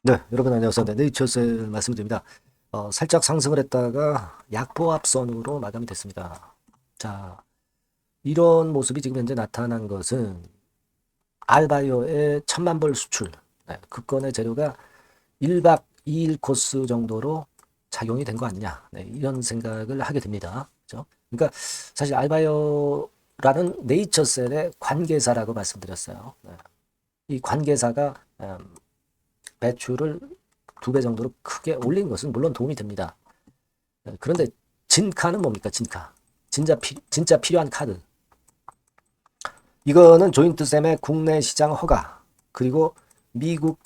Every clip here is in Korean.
네, 여러분 안녕하세요. 네, 네이처셀 말씀드립니다. 살짝 상승을 했다가 약보합선으로 마감이 됐습니다. 자, 이런 모습이 지금 현재 나타난 것은 알바이오의 10,000불 수출, 네, 그 건의 재료가 1박 2일 코스 정도로 작용이 된 거 아니냐, 네, 이런 생각을 하게 됩니다. 그죠? 그러니까 사실 알바이오라는 네이처셀의 관계사라고 말씀드렸어요. 네, 이 관계사가 매출을 2배 정도로 크게 올린 것은 물론 도움이 됩니다. 그런데 진카는 뭡니까? 진카. 진짜 필요한 카드. 이거는 조인트쌤의 국내 시장 허가, 그리고 미국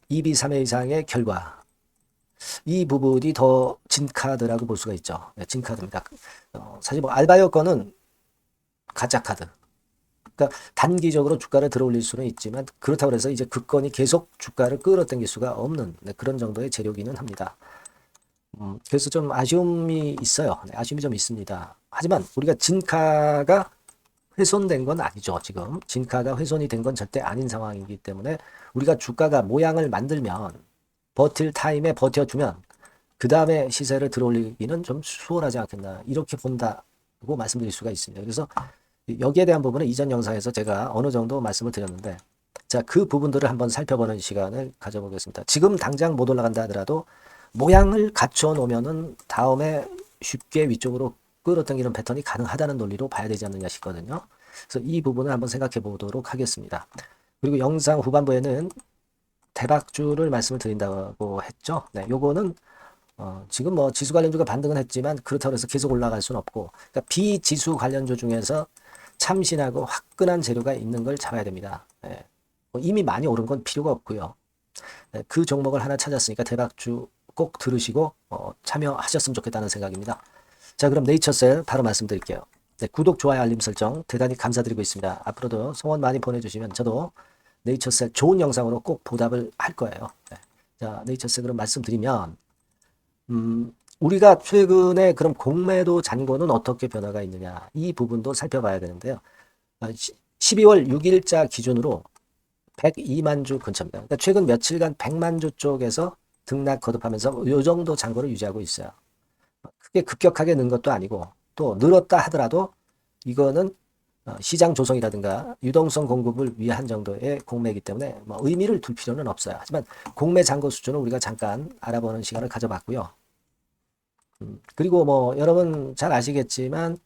EB 3회 이상의 결과. 이 부분이 더 진카드라고 볼 수가 있죠. 네, 진카드입니다. 사실 뭐 알바이오 거는 가짜 카드. 그러니까 단기적으로 주가를 들어올릴 수는 있지만 그렇다고 해서 이제 그 건이 계속 주가를 끌어당길 수가 없는, 네, 그런 정도의 재료기는 합니다. 그래서 좀 아쉬움이 있어요. 네, 아쉬움이 좀 있습니다. 하지만 우리가 진카가 훼손된 건 아니죠. 지금 진카가 훼손이 된 건 절대 아닌 상황이기 때문에 우리가 주가가 모양을 만들면 버틸 타임에 버텨주면 그 다음에 시세를 들어올리기는 좀 수월하지 않겠나, 이렇게 본다고 말씀드릴 수가 있습니다. 그래서 여기에 대한 부분은 이전 영상에서 제가 어느 정도 말씀을 드렸는데, 자, 그 부분들을 한번 살펴보는 시간을 가져보겠습니다. 지금 당장 못 올라간다 하더라도 모양을 갖춰 놓으면은 다음에 쉽게 위쪽으로 끌어당기는 패턴이 가능하다는 논리로 봐야 되지 않느냐 싶거든요. 그래서 이 부분을 한번 생각해 보도록 하겠습니다. 그리고 영상 후반부에는 대박주를 말씀을 드린다고 했죠. 네, 요거는 지금 뭐 지수 관련주가 반등은 했지만 그렇다고 해서 계속 올라갈 수는 없고, 그러니까 비지수 관련주 중에서 참신하고 화끈한 재료가 있는 걸 잡아야 됩니다. 네, 뭐 이미 많이 오른 건 필요가 없고요. 네, 그 종목을 하나 찾았으니까 대박주 꼭 들으시고 참여하셨으면 좋겠다는 생각입니다. 자, 그럼 네이처셀 바로 말씀드릴게요. 네, 구독, 좋아요, 알림 설정 대단히 감사드리고 있습니다. 앞으로도 성원 많이 보내주시면 저도 네이처셀 좋은 영상으로 꼭 보답을 할 거예요. 네. 자, 네이처셀 그럼 말씀드리면 우리가 최근에 그럼 공매도 잔고는 어떻게 변화가 있느냐, 이 부분도 살펴봐야 되는데요. 12월 6일자 기준으로 102만 주 근처입니다. 그러니까 최근 며칠간 100만 주 쪽에서 등락 거듭하면서 이 정도 잔고를 유지하고 있어요. 크게 급격하게 는 것도 아니고, 또 늘었다 하더라도 이거는 시장 조성이라든가 유동성 공급을 위한 정도의 공매이기 때문에 뭐 의미를 둘 필요는 없어요. 하지만 공매 잔고 수준을 우리가 잠깐 알아보는 시간을 가져봤고요. 그리고 뭐 여러분 잘 아시겠지만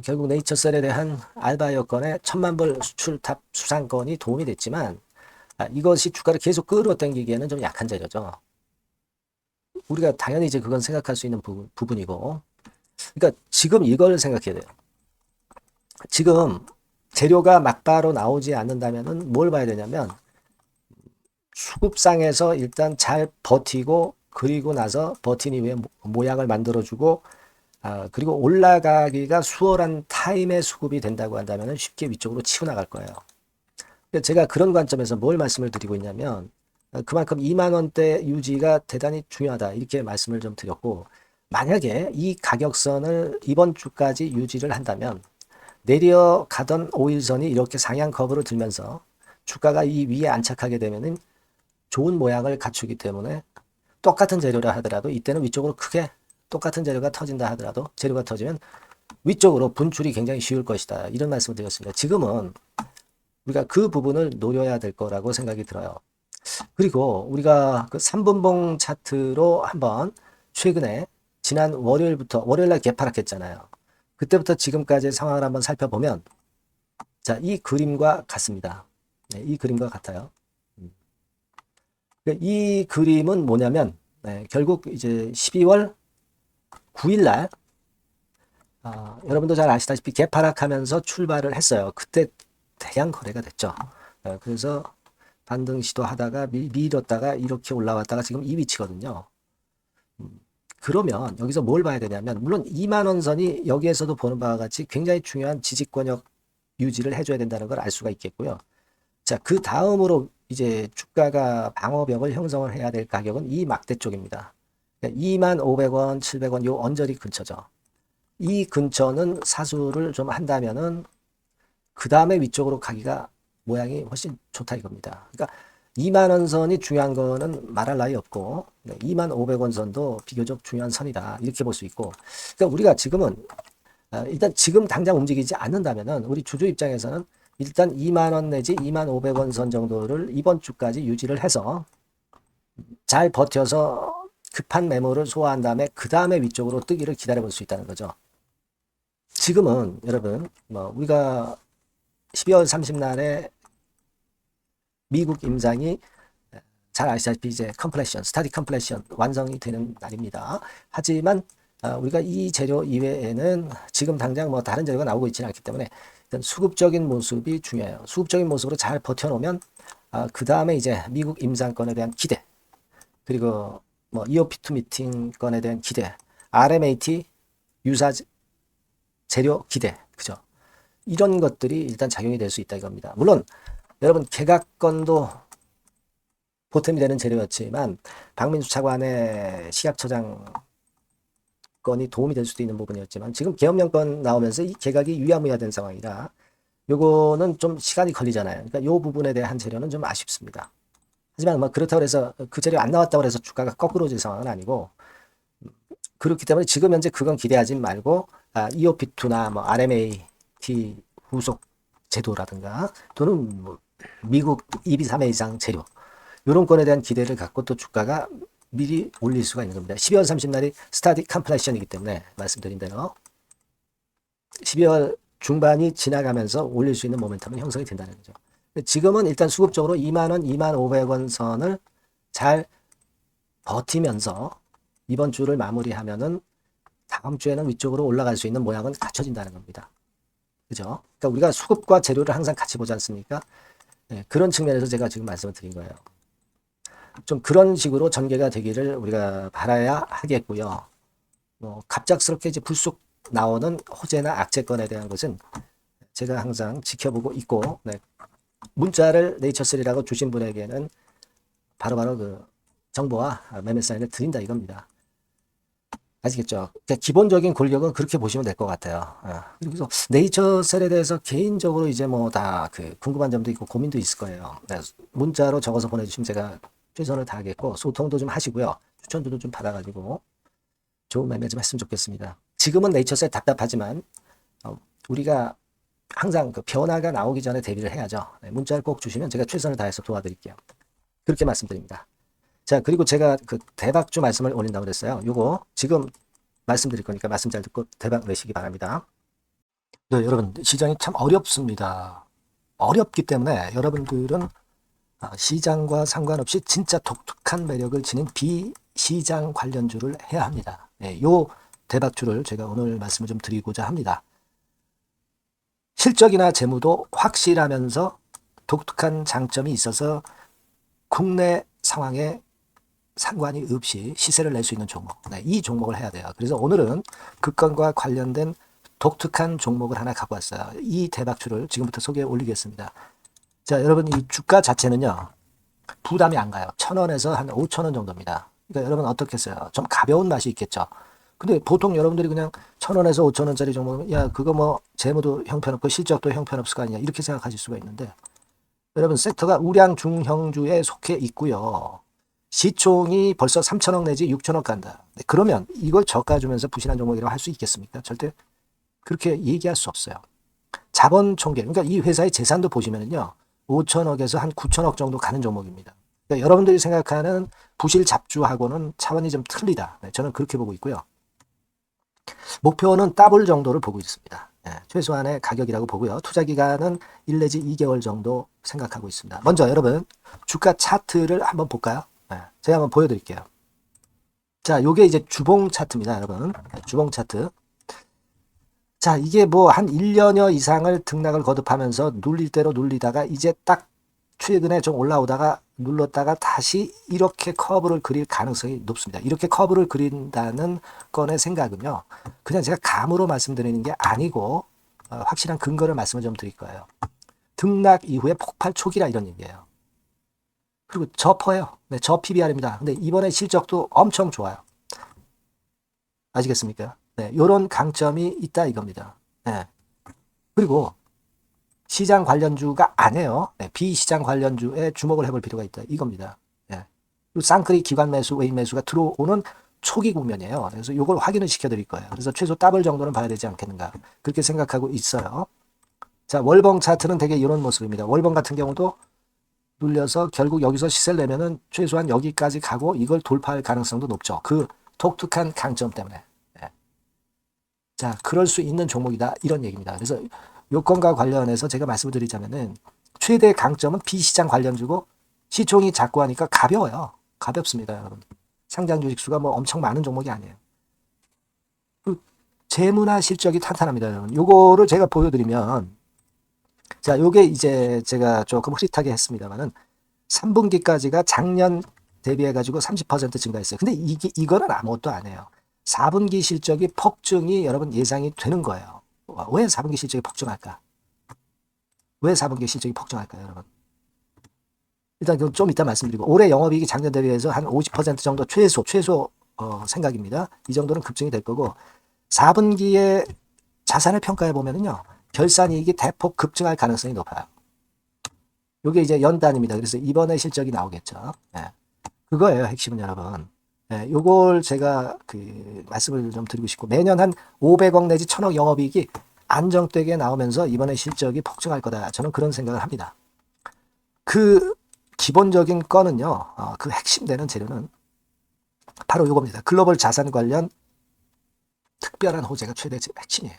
결국 네이처셀에 대한 알바 여건의 1,000만 불 수출탑 수상권이 도움이 됐지만 이것이 주가를 계속 끌어당기기에는 좀 약한 재료죠. 우리가 당연히 이제 그건 생각할 수 있는 부분이고, 그러니까 지금 이걸 생각해야 돼요. 지금 재료가 막바로 나오지 않는다면은 뭘 봐야 되냐면 수급상에서 일단 잘 버티고, 그리고 나서 버틴 이후에 모양을 만들어주고, 그리고 올라가기가 수월한 타임의 수급이 된다고 한다면 쉽게 위쪽으로 치고 나갈 거예요. 제가 그런 관점에서 뭘 말씀을 드리고 있냐면 그만큼 2만 원대 유지가 대단히 중요하다, 이렇게 말씀을 좀 드렸고, 만약에 이 가격선을 이번 주까지 유지를 한다면 내려가던 5일선이 이렇게 상향 커브를 들면서 주가가 이 위에 안착하게 되면은 좋은 모양을 갖추기 때문에 똑같은 재료라 하더라도 이때는 위쪽으로 크게, 똑같은 재료가 터진다 하더라도 재료가 터지면 위쪽으로 분출이 굉장히 쉬울 것이다, 이런 말씀을 드렸습니다. 지금은 우리가 그 부분을 노려야 될 거라고 생각이 들어요. 그리고 우리가 그 3분봉 차트로 한번 최근에 지난 월요일날 개파락했잖아요. 그때부터 지금까지의 상황을 한번 살펴보면, 자, 이 그림과 같습니다. 네, 이 그림과 같아요. 이 그림은 뭐냐면, 네, 결국 이제 12월 9일 날 여러분도 잘 아시다시피 개파락하면서 출발을 했어요. 그때 대량 거래가 됐죠. 그래서 반등 시도하다가 밀었다가 이렇게 올라왔다가 지금 이 위치거든요. 그러면 여기서 뭘 봐야 되냐면, 물론 2만 원 선이 여기에서도 보는 바와 같이 굉장히 중요한 지지권역 유지를 해줘야 된다는 걸 알 수가 있겠고요. 자, 그 다음으로 이제 주가가 방어벽을 형성을 해야 될 가격은 이 막대 쪽입니다. 2만 500원, 700원 요 언저리 근처죠. 이 근처는 사수를 좀 한다면은 그 다음에 위쪽으로 가기가 모양이 훨씬 좋다 이겁니다. 그러니까 2만 원 선이 중요한 거는 말할 나위 없고 2만 500원 선도 비교적 중요한 선이다. 이렇게 볼 수 있고 그러니까 우리가 지금은 일단 지금 당장 움직이지 않는다면은 우리 주주 입장에서는 일단 2만 원 내지 2만 500원 선 정도를 이번 주까지 유지를 해서 잘 버텨서 급한 매물을 소화한 다음에 그 다음에 위쪽으로 뜨기를 기다려 볼 수 있다는 거죠. 지금은 여러분 우리가 12월 30날에 미국 임상이 잘 아시다시피 이제 컴플레션, 스타디 컴플레션 완성이 되는 날입니다. 하지만 우리가 이 재료 이외에는 지금 당장 뭐 다른 재료가 나오고 있지는 않기 때문에 일단 수급적인 모습이 중요해요. 수급적인 모습으로 잘 버텨놓으면 그 다음에 이제 미국 임상권에 대한 기대, 그리고 뭐 EOP2 미팅 건에 대한 기대, RMAT 유사 재료 기대, 그죠? 이런 것들이 일단 작용이 될 수 있다 이겁니다. 물론 여러분 개각건도 보탬이 되는 재료였지만 박민수 차관의 시각처장 건이 도움이 될 수도 있는 부분이었지만 지금 계엄령건 나오면서 이 개각이 유야무야된 상황이라 요거는 좀 시간이 걸리잖아요. 그러니까 요 부분에 대한 재료는 좀 아쉽습니다. 하지만 뭐 그렇다고 해서 그 재료 안 나왔다고 해서 주가가 거꾸로질 상황은 아니고 그렇기 때문에 지금 현재 그건 기대하지 말고 EOP2나 뭐 RMAT 후속 제도라든가 또는 뭐 미국 EB 3회 이상 재료 이런 건에 대한 기대를 갖고 또 주가가 미리 올릴 수가 있는 겁니다. 12월 30날이 스타디 컴플레션이기 때문에 말씀드린 대로 12월 중반이 지나가면서 올릴 수 있는 모멘텀은 형성이 된다는 거죠. 지금은 일단 수급적으로 2만원, 2만 500원 선을 잘 버티면서 이번 주를 마무리하면은 다음 주에는 위쪽으로 올라갈 수 있는 모양은 갖춰진다는 겁니다. 그죠? 그러니까 우리가 수급과 재료를 항상 같이 보지 않습니까? 네, 그런 측면에서 제가 지금 말씀을 드린 거예요. 좀 그런 식으로 전개가 되기를 우리가 바라야 하겠고요. 뭐 갑작스럽게 이제 불쑥 나오는 호재나 악재건에 대한 것은 제가 항상 지켜보고 있고, 네, 문자를 네이처3라고 주신 분에게는 바로바로 그 정보와 매매 사인을 드린다 이겁니다. 아시겠죠? 그러니까 기본적인 권력은 그렇게 보시면 될 것 같아요. 그래서 네이처셀에 대해서 개인적으로 이제 뭐 다 그 궁금한 점도 있고 고민도 있을 거예요. 네, 문자로 적어서 보내주시면 제가 최선을 다하겠고 소통도 좀 하시고요. 추천도 좀 받아가지고 좋은 매매 좀 했으면 좋겠습니다. 지금은 네이처셀 답답하지만 우리가 항상 그 변화가 나오기 전에 대비를 해야죠. 네, 문자를 꼭 주시면 제가 최선을 다해서 도와드릴게요. 그렇게 말씀드립니다. 자, 그리고 제가 그 대박주 말씀을 올린다고 그랬어요. 요거 지금 말씀드릴 거니까 말씀 잘 듣고 대박 내시기 바랍니다. 네, 여러분 시장이 참 어렵습니다. 어렵기 때문에 여러분들은 시장과 상관없이 진짜 독특한 매력을 지닌 비시장 관련주를 해야 합니다. 네, 요 대박주를 제가 오늘 말씀을 좀 드리고자 합니다. 실적이나 재무도 확실하면서 독특한 장점이 있어서 국내 상황에 상관이 없이 시세를 낼 수 있는 종목. 네, 이 종목을 해야 돼요. 그래서 오늘은 그 건과 관련된 독특한 종목을 하나 갖고 왔어요. 이 대박주를 지금부터 소개해 올리겠습니다. 자, 여러분 이 주가 자체는요. 부담이 안 가요. 1,000원에서 한 5,000원 정도입니다. 그러니까 여러분 어떻겠어요? 좀 가벼운 맛이 있겠죠. 근데 보통 여러분들이 그냥 1,000원에서 5,000원짜리 종목은 야 그거 뭐 재무도 형편없고 실적도 형편없을 거 아니냐 이렇게 생각하실 수가 있는데 여러분 섹터가 우량 중형주에 속해 있고요. 시총이 벌써 3천억 내지 6천억 간다. 그러면 이걸 저가 주면서 부실한 종목이라고 할 수 있겠습니까? 절대 그렇게 얘기할 수 없어요. 자본 총계, 그러니까 이 회사의 재산도 보시면요. 5천억에서 한 9천억 정도 가는 종목입니다. 그러니까 여러분들이 생각하는 부실 잡주하고는 차원이 좀 틀리다. 네, 저는 그렇게 보고 있고요. 목표는 더블 정도를 보고 있습니다. 네, 최소한의 가격이라고 보고요. 투자 기간은 1 내지 2개월 정도 생각하고 있습니다. 먼저 여러분 주가 차트를 한번 볼까요? 네, 제가 한번 보여드릴게요. 자, 요게 이제 주봉 차트입니다, 여러분. 네, 주봉 차트. 자, 이게 뭐 한 1년여 이상을 등락을 거듭하면서 눌릴 대로 눌리다가 이제 딱 최근에 좀 올라오다가 눌렀다가 다시 이렇게 커브를 그릴 가능성이 높습니다. 이렇게 커브를 그린다는 건의 생각은요. 그냥 제가 감으로 말씀드리는 게 아니고 확실한 근거를 말씀을 좀 드릴 거예요. 등락 이후에 폭발 초기라 이런 얘기예요. 그리고 저퍼예요. 네, 저 PBR입니다. 근데 이번에 실적도 엄청 좋아요. 아시겠습니까? 네, 요런 강점이 있다 이겁니다. 네. 그리고 시장 관련주가 아니에요. 네, 비시장 관련주에 주목을 해볼 필요가 있다. 이겁니다. 예. 쌍끌이 기관 매수, 외인 매수가 들어오는 초기 국면이에요. 그래서 이걸 확인을 시켜드릴 거예요. 그래서 최소 더블 정도는 봐야 되지 않겠는가. 그렇게 생각하고 있어요. 자, 월봉 차트는 되게 이런 모습입니다. 월봉 같은 경우도 눌려서 결국 여기서 시세를 내면은 최소한 여기까지 가고 이걸 돌파할 가능성도 높죠. 그 독특한 강점 때문에. 예. 자, 그럴 수 있는 종목이다. 이런 얘기입니다. 그래서 요건과 관련해서 제가 말씀을 드리자면은 최대 강점은 비시장 관련주고 시총이 작고 하니까 가벼워요. 가볍습니다, 여러분. 상장 주식 수가 뭐 엄청 많은 종목이 아니에요. 재무나 실적이 탄탄합니다, 여러분. 요거를 제가 보여드리면, 자, 요게 이제 제가 조금 흐릿하게 했습니다만은 3분기까지가 작년 대비해가지고 30% 증가했어요. 근데 이거는 아무것도 아니에요. 4분기 실적이 폭증이 여러분 예상이 되는 거예요. 왜 4분기 실적이 폭증할까? 왜 4분기 실적이 폭증할까요, 여러분? 일단 좀 이따 말씀드리고 올해 영업이익이 작년 대비해서 한 50% 정도 최소 생각입니다. 이 정도는 급증이 될 거고 4분기에 자산을 평가해 보면은요. 결산이익이 대폭 급증할 가능성이 높아요. 이게 이제 연단입니다. 그래서 이번에 실적이 나오겠죠. 예. 그거예요, 핵심은 여러분. 예, 요걸 제가 말씀을 좀 드리고 싶고 매년 한 500억 내지 1000억 영업이익이 안정되게 나오면서 이번에 실적이 폭증할 거다. 저는 그런 생각을 합니다. 그 기본적인 거는요. 그 핵심되는 재료는 바로 요겁니다. 글로벌 자산 관련 특별한 호재가 최대 핵심이에요.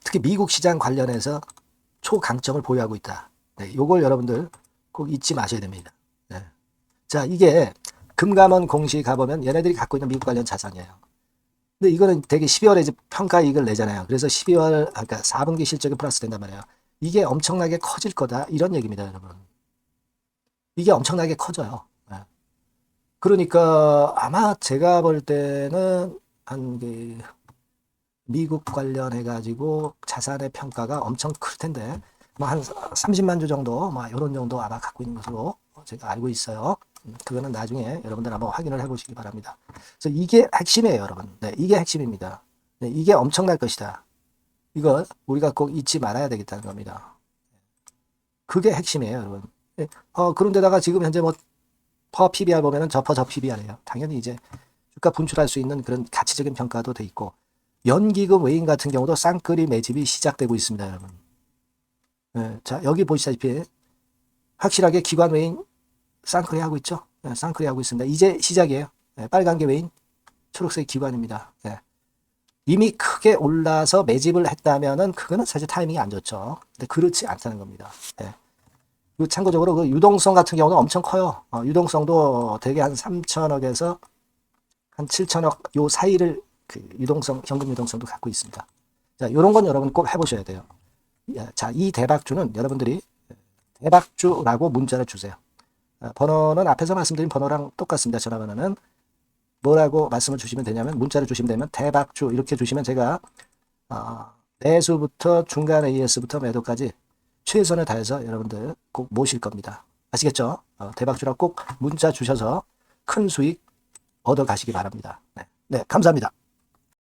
특히 미국 시장 관련해서 초강점을 보유하고 있다. 네, 요걸 여러분들 꼭 잊지 마셔야 됩니다. 네. 자, 이게 금감원 공시 가보면 얘네들이 갖고 있는 미국 관련 자산이에요. 근데 이거는 되게 12월에 이제 평가이익을 내잖아요. 그래서 12월, 그러니까 4분기 실적이 플러스 된단 말이에요. 이게 엄청나게 커질 거다. 이런 얘기입니다, 여러분. 이게 엄청나게 커져요. 네. 그러니까 아마 제가 볼 때는 미국 관련해가지고 자산의 평가가 엄청 클 텐데, 뭐 한 30만 주 정도, 뭐 이런 정도 아마 갖고 있는 것으로 제가 알고 있어요. 그거는 나중에 여러분들 한번 확인을 해보시기 바랍니다. 그래서 이게 핵심이에요, 여러분. 네, 이게 핵심입니다. 네, 이게 엄청날 것이다. 이거 우리가 꼭 잊지 말아야 되겠다는 겁니다. 그게 핵심이에요, 여러분. 네, 그런데다가 지금 현재 뭐 퍼 PBR 보면은 저 PBR이에요. 당연히 이제 주가 분출할 수 있는 그런 가치적인 평가도 돼 있고 연기금 외인 같은 경우도 쌍끌이 매집이 시작되고 있습니다, 여러분. 네, 자, 여기 보시다시피 확실하게 기관 외인 쌍끌이 하고 있죠. 네, 쌍끌이 하고 있습니다. 이제 시작이에요. 네, 빨간 게 외인, 초록색 기관입니다. 네. 이미 크게 올라서 매집을 했다면은 그거는 사실 타이밍이 안 좋죠. 근데 그렇지 않다는 겁니다. 네. 그리고 참고적으로 그 유동성 같은 경우는 엄청 커요. 유동성도 대개 한 3천억에서 한 7천억 요 사이를 현금 유동성도 갖고 있습니다. 자, 이런 건 여러분 꼭 해보셔야 돼요. 자, 이 대박주는 여러분들이 대박주라고 문자를 주세요. 번호는 앞에서 말씀드린 번호랑 똑같습니다. 전화번호는 뭐라고 말씀을 주시면 되냐면 문자를 주시면 되면 대박주 이렇게 주시면 제가 매수부터 중간 AS부터 매도까지 최선을 다해서 여러분들 꼭 모실 겁니다. 아시겠죠? 대박주라고 꼭 문자 주셔서 큰 수익 얻어 가시기 바랍니다. 네, 감사합니다.